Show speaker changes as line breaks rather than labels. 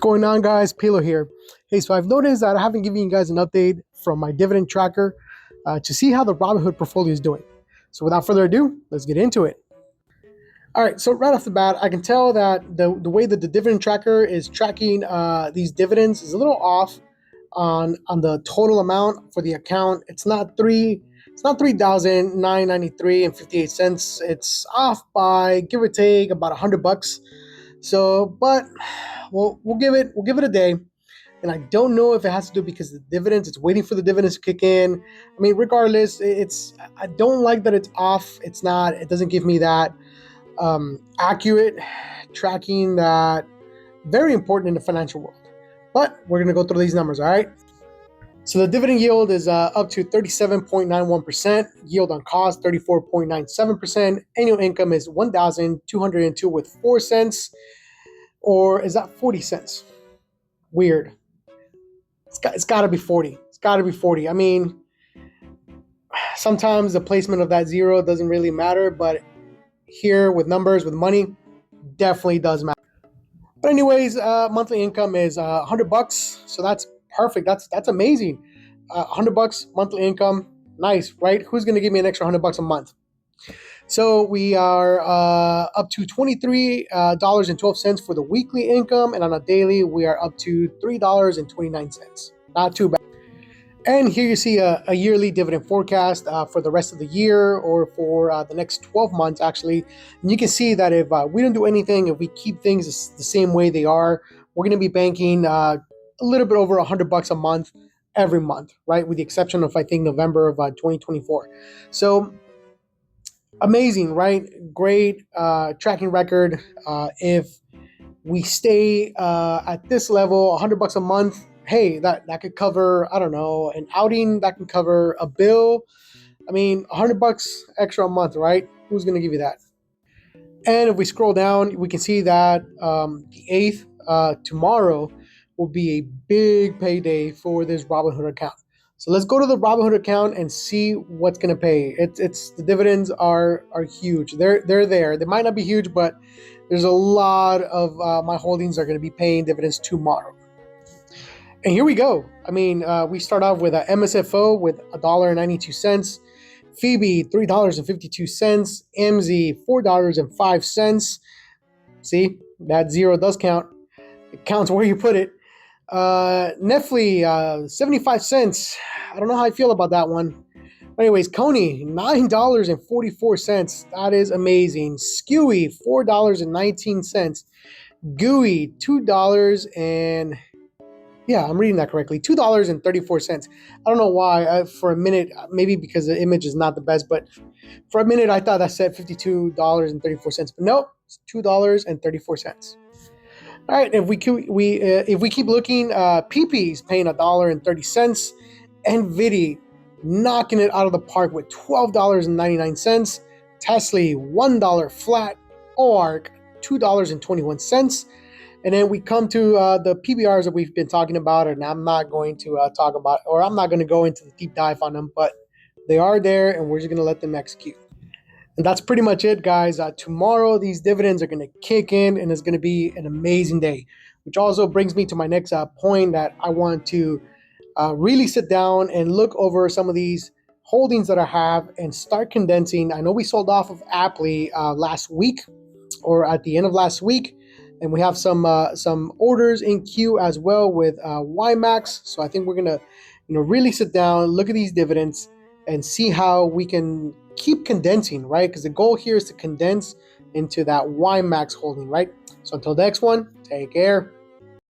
going on, guys? Pilo here. Hey, so I've noticed that I haven't given you guys an update from my dividend tracker to see how the Robinhood portfolio is doing. So without further ado, let's get into it. All right, so right off the bat, I can tell that the way that the dividend tracker is tracking these dividends is a little off on the total amount for the account. It's not 3,993.58. It's off by give or take about $100. So, but we'll give it a day. And I don't know if it has to do because the dividends, it's waiting for the dividends to kick in. I mean, regardless, I don't like that it's off. It doesn't give me that accurate tracking that very important in the financial world. But we're going to go through these numbers, all right? So the dividend yield is up to 37.91%, yield on cost 34.97%, annual income is $1,202 with 4 cents, or is that 40 cents? Weird. It's got to be 40. It's got to be 40. I mean, sometimes the placement of that zero doesn't really matter, but here with numbers, with money, definitely does matter. But anyways, monthly income is $100, so that's perfect. That's amazing. $100 monthly income, nice, right? Who's going to give me an extra $100 a month? So we are up to $23.12 for the weekly income, and on a daily, we are up to $3.29. Not too bad. And here you see a yearly dividend forecast for the rest of the year, or for the next 12 months, actually. And you can see that if we don't do anything, if we keep things the same way they are, we're going to be banking a little bit over $100 a month every month, right? With the exception of, I think, November of 2024. So amazing, right? Great tracking record. If we stay at this level, $100 a month, hey, that could cover, I don't know, an outing, that can cover a bill. I mean, $100 extra a month, right? Who's going to give you that? And if we scroll down, we can see that the 8th, tomorrow, will be a big payday for this Robinhood account. So let's go to the Robinhood account and see what's going to pay. It's the dividends are huge. They're there. They might not be huge, but there's a lot of my holdings are going to be paying dividends tomorrow. And here we go. I mean, we start off with a MSFO with $1.92, Phoebe $3.52, MZ $4.05. See, that zero does count. It counts where you put it. Nefli 75 cents. I don't know how I feel about that one. But anyways, Coney $9.44. That is amazing. Skewy $4.19. Gooey $2 and I'm reading that correctly. $2.34. I don't know why. For a minute, maybe because the image is not the best, but for a minute I thought that said $52.34. But no, it's $2.34. All right, if we keep looking, PP's paying $1.30, NVIDIA knocking it out of the park with $12.99, Tesla $1 flat, ORC $2.21, and then we come to the PBRs that we've been talking about, and I'm not going to I'm not going to go into the deep dive on them, but they are there, and we're just going to let them execute. And that's pretty much it, guys. Tomorrow, these dividends are going to kick in, and it's going to be an amazing day, which also brings me to my next point that I want to really sit down and look over some of these holdings that I have and start condensing. I know we sold off of Apple last week, or at the end of last week, and we have some orders in queue as well with YMAX. So I think we're going to really sit down, look at these dividends, and see how we can keep condensing, right? Because the goal here is to condense into that YMAX holding, right? So until the next one, take care.